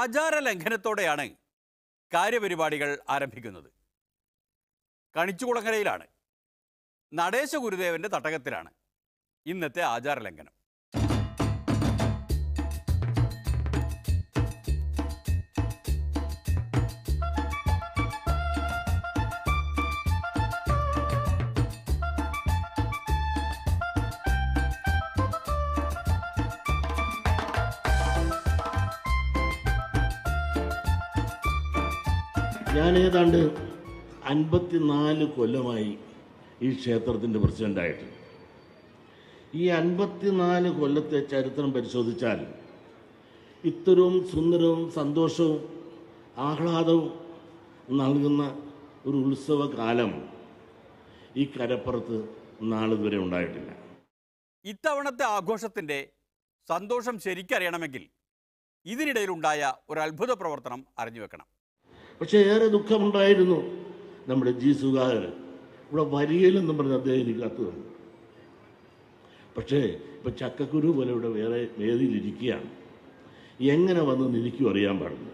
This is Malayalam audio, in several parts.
ആചാര ലംഘനത്തോടെയാണ് കാര്യപരിപാടികൾ ആരംഭിക്കുന്നത്. കണിച്ചുകുളങ്ങരയിലാണ്, നടേശ ഗുരുദേവന്റെ തട്ടകത്തിലാണ് ഇന്നത്തെ ആചാര ലംഘനം. ഞാൻ ഏതാണ്ട് 54 കൊല്ലമായി ഈ ക്ഷേത്രത്തിൻ്റെ പ്രസിഡൻ്റായിട്ട്. ഈ 54 കൊല്ലത്തെ ചരിത്രം പരിശോധിച്ചാൽ ഇത്തരവും സുന്ദരവും സന്തോഷവും ആഹ്ലാദവും നൽകുന്ന ഒരു ഉത്സവകാലം ഈ കരപ്പുറത്ത് നാളിതുവരെ ഉണ്ടായിട്ടില്ല. ഇത്തവണത്തെ ആഘോഷത്തിൻ്റെ സന്തോഷം ശരിക്കറിയണമെങ്കിൽ ഇതിനിടയിലുണ്ടായ ഒരു അത്ഭുത പ്രവർത്തനം അറിഞ്ഞു വെക്കണം. പക്ഷേ ഏറെ ദുഃഖമുണ്ടായിരുന്നു. നമ്മുടെ ജി സുധാകരൻ ഇവിടെ വരികയിലെന്നും പറഞ്ഞ് അദ്ദേഹം എനിക്ക് കത്ത് തന്നു. പക്ഷേ ഇപ്പം ചക്കക്കുരു പോലെ ഇവിടെ വേറെ വേദിയിലിരിക്കുകയാണ്. എങ്ങനെ വന്ന് എനിക്കും അറിയാൻ പാടില്ല.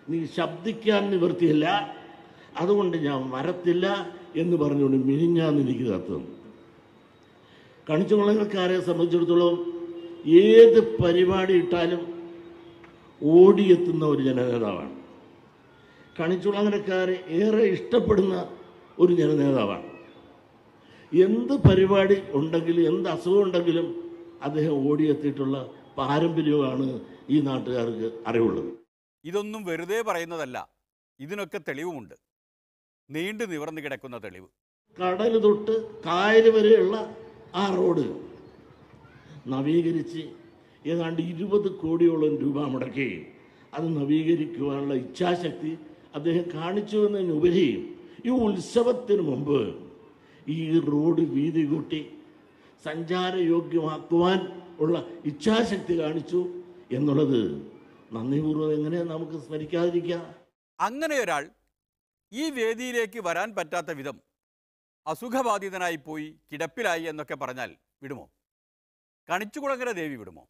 നീ ശബ്ദിക്കാൻ നിവൃത്തിയില്ല, അതുകൊണ്ട് ഞാൻ വരത്തില്ല എന്ന് പറഞ്ഞുകൊണ്ട് മിനിഞ്ഞാന്ന് എനിക്ക് കത്ത് തന്നു. കണിച്ചുകുളങ്ങരക്കാരെ സംബന്ധിച്ചിടത്തോളം ഏത് പരിപാടി ഇട്ടാലും ഓടിയെത്തുന്ന ഒരു ജനനേതാവാണ്. കണിച്ചുകുളങ്ങരക്കാരെ ഏറെ ഇഷ്ടപ്പെടുന്ന ഒരു ജനനേതാവാണ്. എന്ത് പരിപാടി ഉണ്ടെങ്കിലും എന്ത് അസുഖം ഉണ്ടെങ്കിലും അദ്ദേഹം ഓടിയെത്തിയിട്ടുള്ള പാരമ്പര്യമാണ് ഈ നാട്ടുകാർക്ക് അറിവുള്ളത്. ഇതൊന്നും വെറുതെ പറയുന്നതല്ല, ഇതിനൊക്കെ തെളിവുമുണ്ട്. നീണ്ടു നിവർന്നു കിടക്കുന്ന തെളിവ്. കടൽ തൊട്ട് കായൽ വരെയുള്ള ആ റോഡ് നവീകരിച്ച് ഏതാണ്ട് 20 കോടിയോളം രൂപ മുടക്കി അത് നവീകരിക്കുവാനുള്ള ഇച്ഛാശക്തി അദ്ദേഹം കാണിച്ചു എന്നതിനുപരി ഈ ഉത്സവത്തിന് മുമ്പ് ഈ റോഡ് വീതി കൂട്ടി സഞ്ചാരയോഗ്യമാക്കുവാൻ ഉള്ള ഇച്ഛാശക്തി കാണിച്ചു എന്നുള്ളത് നന്ദിപൂർവ്വം എങ്ങനെ നമുക്ക് സ്മരിക്കാതിരിക്കാം? അങ്ങനെ ഒരാൾ ഈ വേദിയിലേക്ക് വരാൻ പറ്റാത്ത വിധം അസുഖബാധിതനായി പോയി കിടപ്പിലായി എന്നൊക്കെ പറഞ്ഞാൽ വിടുമോ? കണിച്ചുകുളങ്ങര ദേവി വിടുമോ?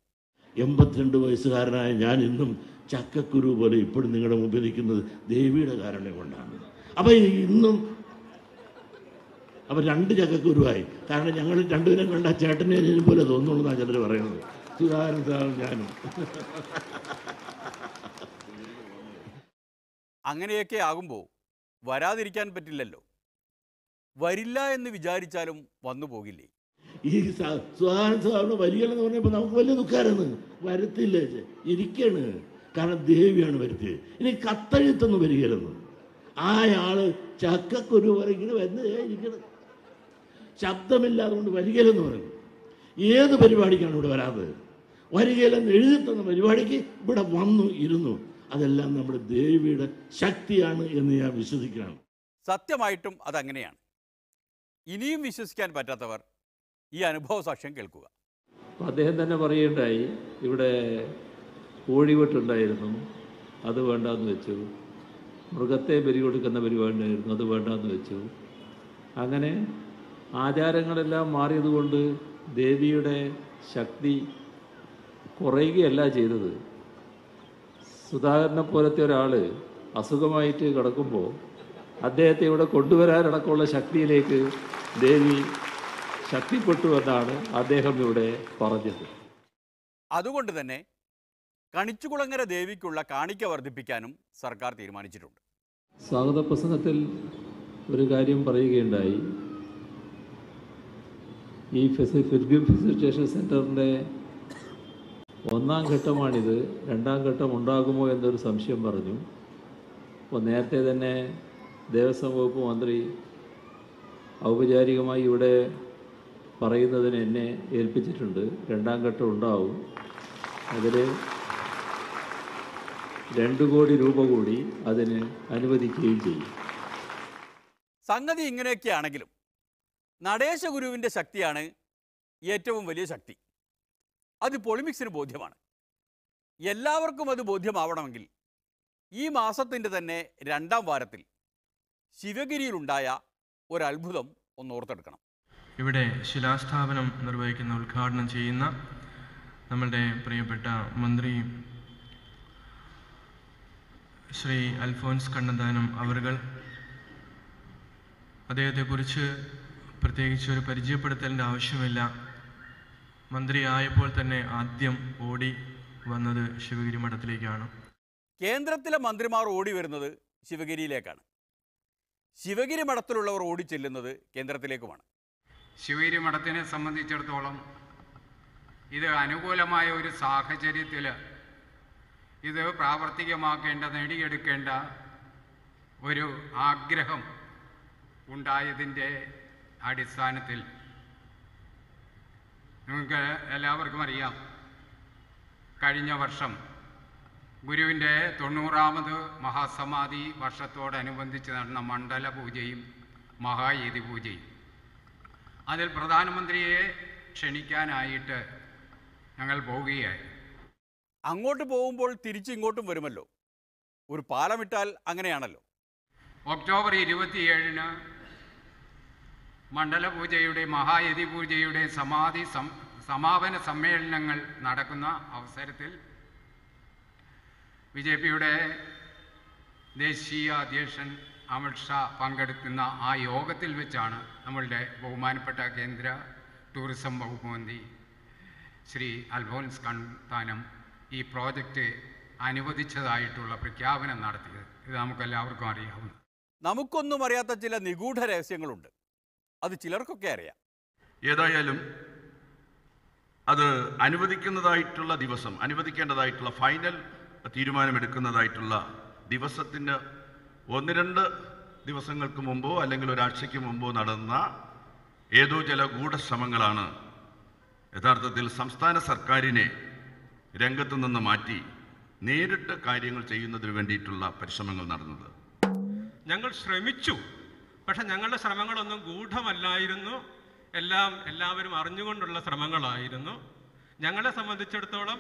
82 വയസ്സുകാരനായ ഞാൻ ഇന്നും ചക്കക്കുരു പോലെ ഇപ്പോഴും നിങ്ങളുടെ മുമ്പിൽ ഇരിക്കുന്നത് ദേവിയുടെ കാരുണ്യം കൊണ്ടാണ്. അപ്പം ഇന്നും അപ്പം 2 ചക്കക്കുരുവായി. കാരണം ഞങ്ങൾ രണ്ടുപേരും കണ്ട ചേട്ടനെ പോലെ തോന്നുള്ളൂ എന്നാണ് ചിലർ പറയുന്നത്. സുധാകരൻ സാറും ഞാനും. അങ്ങനെയൊക്കെ ആകുമ്പോൾ വരാതിരിക്കാൻ പറ്റില്ലല്ലോ. വരില്ല എന്ന് വിചാരിച്ചാലും വന്നു പോകില്ലേ? ഈ സുധാകരൻ സാറിന് വരികയെന്ന് പറഞ്ഞപ്പോൾ നമുക്ക് വലിയ ദുഃഖമായിരുന്നു. വരത്തില്ല, ഇരിക്കാണ്. കാരണം ദേവിയാണ് വരുത്തിയത്. ഇനി കത്തെഴുത്തൊന്നും വരികയെന്ന് ആള് ചക്കക്കുരു പോലെ ഇങ്ങനെ വരുന്നതേ ഇരിക്കണം. ശബ്ദമില്ലാതെ കൊണ്ട് വരികയിലെന്ന് പറയുന്നു. ഏത് പരിപാടിക്കാണ് ഇവിടെ വരാത്തത്? വരികയിലെന്ന് എഴുതി തന്ന പരിപാടിക്ക് ഇവിടെ വന്നു ഇരുന്നു. അതെല്ലാം നമ്മുടെ ദേവിയുടെ ശക്തിയാണ് എന്ന് ഞാൻ വിശ്വസിക്കുകയാണ്. സത്യമായിട്ടും അതങ്ങനെയാണ്. ഇനിയും വിശ്വസിക്കാൻ പറ്റാത്തവർ ഈ അനുഭവ സാക്ഷ്യം കേൾക്കുക. അദ്ദേഹം തന്നെ പറയുകയുണ്ടായി, ഇവിടെ കോഴിവെട്ടുണ്ടായിരുന്നു, അത് വേണ്ടാന്ന് വെച്ചു. മൃഗത്തെ ബലി കൊടുക്കുന്ന പരിപാടി ഉണ്ടായിരുന്നു, അത് വേണ്ടാന്ന് വെച്ചു. അങ്ങനെ ആചാരങ്ങളെല്ലാം മാറിയതുകൊണ്ട് ദേവിയുടെ ശക്തി കുറയുകയല്ല ചെയ്തത്. സുധാകരനെ പോലത്തെ ഒരാൾ അസുഖമായിട്ട് കിടക്കുമ്പോൾ അദ്ദേഹത്തെ ഇവിടെ കൊണ്ടുവരാനടക്കമുള്ള ശക്തിയിലേക്ക് ദേവി ശക്തിപ്പെട്ടു എന്നാണ് അദ്ദേഹം ഇവിടെ പറഞ്ഞത്. അതുകൊണ്ട് തന്നെ കണിച്ചുകുളങ്ങര ദേവിക്കുള്ള കാണിക്ക വർദ്ധിപ്പിക്കാനും സർക്കാർ തീരുമാനിച്ചിട്ടുണ്ട്. സ്വാഗത പ്രസംഗത്തിൽ ഒരു കാര്യം പറയുകയുണ്ടായി. ഈ പിൽഗ്രിം ഫെസിലിറ്റേഷൻ സെൻറ്ററിൻ്റെ 1ാം ഘട്ടമാണിത്, 2ാം ഘട്ടം ഉണ്ടാകുമോ എന്നൊരു സംശയം പറഞ്ഞു. അപ്പോൾ നേരത്തെ തന്നെ ദേവസ്വം വകുപ്പ് മന്ത്രി ഔപചാരികമായി ഇവിടെ പറയുന്നതിന് എന്നെ ഏൽപ്പിച്ചിട്ടുണ്ട്. 2ാം ഘട്ടം ഉണ്ടാവും. അതിൽ 2 കോടി രൂപ കൂടി അതിന് അനുവദിക്കുകയും ചെയ്യും. സംഗതി ഇങ്ങനെയൊക്കെയാണെങ്കിലും നടേശ ഗുരുവിൻ്റെ ശക്തിയാണ് ഏറ്റവും വലിയ ശക്തി. അത് പൊളിമിക്സിന് ബോധ്യമാണ്. എല്ലാവർക്കും അത് ബോധ്യമാവണമെങ്കിൽ ഈ മാസത്തിൻ്റെ തന്നെ 2ാം വാരത്തിൽ ശിവഗിരിയിലുണ്ടായ ഒരത്ഭുതം ഒന്നോർത്തെടുക്കണം. ഇവിടെ ശിലാസ്ഥാപനം നിർവഹിക്കുന്ന, ഉദ്ഘാടനം ചെയ്യുന്ന നമ്മളുടെ പ്രിയപ്പെട്ട മന്ത്രി ശ്രീ അൽഫോൻസ് കണ്ണന്താനം അവർകൾ. അദ്ദേഹത്തെക്കുറിച്ച് പ്രത്യേകിച്ച് ഒരു പരിചയപ്പെടുത്തലിൻ്റെ ആവശ്യമില്ല. മന്ത്രിയായപ്പോൾ തന്നെ ആദ്യം ഓടി വന്നത് ശിവഗിരി മഠത്തിലേക്കാണ്. കേന്ദ്രത്തിലെ മന്ത്രിമാർ ഓടി വരുന്നത് ശിവഗിരിയിലേക്കാണ്. ശിവഗിരി മഠത്തിലുള്ളവർ ഓടി ചെല്ലുന്നത് കേന്ദ്രത്തിലേക്കുമാണ്. ശിവഗിരി മഠത്തിനെ സംബന്ധിച്ചിടത്തോളം ഇത് അനുകൂലമായ ഒരു സാഹചര്യത്തിൽ ഇത് പ്രാവർത്തികമാക്കേണ്ട, നേടിയെടുക്കേണ്ട ഒരു ആഗ്രഹം ഉണ്ടായതിൻ്റെ അടിസ്ഥാനത്തിൽ നിങ്ങൾക്ക് എല്ലാവർക്കും അറിയാം, കഴിഞ്ഞ വർഷം ഗുരുവിൻ്റെ 90ാമത് മഹാസമാധി വർഷത്തോടനുബന്ധിച്ച് നടന്ന മണ്ഡല പൂജയും മഹായതി പൂജയും, അതിൽ പ്രധാനമന്ത്രിയെ ക്ഷണിക്കാനായിട്ട് ഞങ്ങൾ പോവുകയായി. അങ്ങോട്ട് പോകുമ്പോൾ തിരിച്ചിങ്ങോട്ടും വരുമല്ലോ. ഒരു പാലമിട്ടാൽ അങ്ങനെയാണല്ലോ. ഒക്ടോബർ 27-ന് മണ്ഡല പൂജയുടെ മഹായതി പൂജയുടെ സമാപന സമ്മേളനങ്ങൾ നടക്കുന്ന അവസരത്തിൽ BJPയുടെ ദേശീയ അധ്യക്ഷൻ അമിത്ഷാ പങ്കെടുക്കുന്ന ആ യോഗത്തിൽ വെച്ചാണ് നമ്മളുടെ ബഹുമാനപ്പെട്ട കേന്ദ്ര ടൂറിസം വകുപ്പ് മന്ത്രി ശ്രീ അൽഫോൻസ് കണ്ണന്താനം ഈ പ്രോജക്റ്റ് അനുവദിച്ചതായിട്ടുള്ള പ്രഖ്യാപനം നടത്തിയത്. ഇത് നമുക്കെല്ലാവർക്കും അറിയാവുന്ന, നമുക്കൊന്നും അറിയാത്ത ചില നിഗൂഢ രഹസ്യങ്ങളുണ്ട്. അത് ചിലർക്കൊക്കെ അറിയാം. ഏതായാലും അത് അനുവദിക്കുന്നതായിട്ടുള്ള ദിവസം, അനുവദിക്കേണ്ടതായിട്ടുള്ള ഫൈനൽ തീരുമാനമെടുക്കുന്നതായിട്ടുള്ള ദിവസത്തിന് 1-2 ദിവസങ്ങൾക്ക് മുമ്പോ അല്ലെങ്കിൽ ഒരാഴ്ചയ്ക്ക് മുമ്പോ നടന്ന ഏതോ ചില ഗൂഢശ്രമങ്ങളാണ് യഥാർത്ഥത്തിൽ സംസ്ഥാന സർക്കാരിനെ രംഗത്തു നിന്ന് മാറ്റി നേരിട്ട് കാര്യങ്ങൾ ചെയ്യുന്നതിന് വേണ്ടിയിട്ടുള്ള പരിശ്രമങ്ങൾ നടന്നത്. ഞങ്ങൾ ശ്രമിച്ചു, പക്ഷെ ഞങ്ങളുടെ ശ്രമങ്ങളൊന്നും ഗൂഢമല്ലായിരുന്നു. എല്ലാവരും അറിഞ്ഞുകൊണ്ടുള്ള ശ്രമങ്ങളായിരുന്നു. ഞങ്ങളെ സംബന്ധിച്ചിടത്തോളം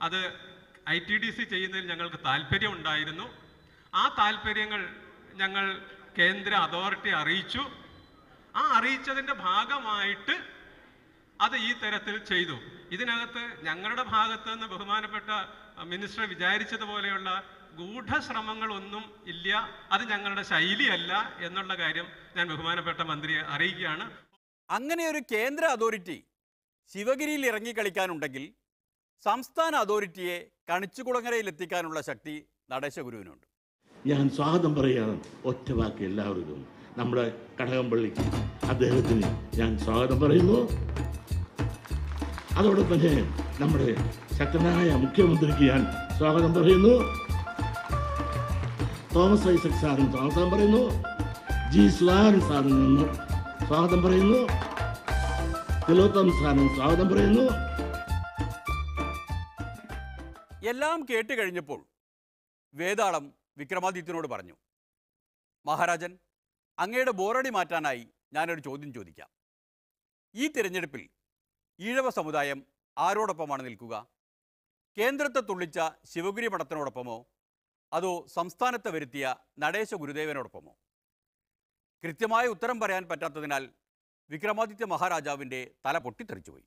അത് ITDC ചെയ്യുന്നതിൽ ഞങ്ങൾക്ക് താല്പര്യമുണ്ടായിരുന്നു. ആ താല്പര്യങ്ങൾ ഞങ്ങൾ കേന്ദ്ര അതോറിറ്റി അറിയിച്ചു. ആ അറിയിച്ചതിൻ്റെ ഭാഗമായിട്ട് അത് ഈ തരത്തിൽ ചെയ്തു. ഇതിനകത്ത് ഞങ്ങളുടെ ഭാഗത്ത് നിന്ന് ബഹുമാനപ്പെട്ട മിനിസ്റ്റർ വിചാരിച്ചതുപോലെയുള്ള ഗൂഢശ്രമങ്ങളൊന്നും ഇല്ല. അത് ഞങ്ങളുടെ ശൈലിയല്ല എന്നുള്ള കാര്യം ഞാൻ ബഹുമാനപ്പെട്ട മന്ത്രിയെ അറിയിക്കുകയാണ്. അങ്ങനെ ഒരു കേന്ദ്ര അതോറിറ്റി ശിവഗിരിയിൽ ഇറങ്ങിക്കളിക്കാനുണ്ടെങ്കിൽ സംസ്ഥാന അതോറിറ്റിയെ കണിച്ചുകുളങ്ങരയിൽ എത്തിക്കാനുള്ള ശക്തി നടേശഗുരുവിനുണ്ട്. ഞാൻ സ്വാഗതം പറയുകയാണ് ഒറ്റ വാക്ക് എല്ലാവർക്കും. നമ്മുടെ കടകംപള്ളിക്ക് അദ്ദേഹത്തിന് ഞാൻ സ്വാഗതം പറയുന്നു. അതോടൊപ്പം തന്നെ നമ്മുടെ ശക്തനായ മുഖ്യമന്ത്രിക്ക് ഞാൻ സ്വാഗതം പറയുന്നു. തോമസ് ഐസക് സാറിന് സ്വാഗതം പറയുന്നു. ജി സുധാകരൻ സാറിന് നിന്ന് സ്വാഗതം പറയുന്നു. തിലോത്തം സാറിന് സ്വാഗതം പറയുന്നു. എല്ലാം കേട്ട് കഴിഞ്ഞപ്പോൾ വേതാളം വിക്രമാദിത്യനോട് പറഞ്ഞു, മഹാരാജൻ, അങ്ങയുടെ ബോറടി മാറ്റാനായി ഞാനൊരു ചോദ്യം ചോദിക്കാം. ഈ തിരഞ്ഞെടുപ്പിൽ ഈഴവ സമുദായം ആരോടൊപ്പമാണ് നിൽക്കുക? കേന്ദ്രത്തെ തുള്ളിച്ച ശിവഗിരി മഠത്തിനോടൊപ്പമോ അതോ സംസ്ഥാനത്തെ വരുത്തിയ നടേശ ഗുരുദേവനോടൊപ്പമോ? കൃത്യമായ ഉത്തരം പറയാൻ പറ്റാത്തതിനാൽ വിക്രമാദിത്യ മഹാരാജാവിൻ്റെ തല പൊട്ടിത്തെറിച്ചുപോയി.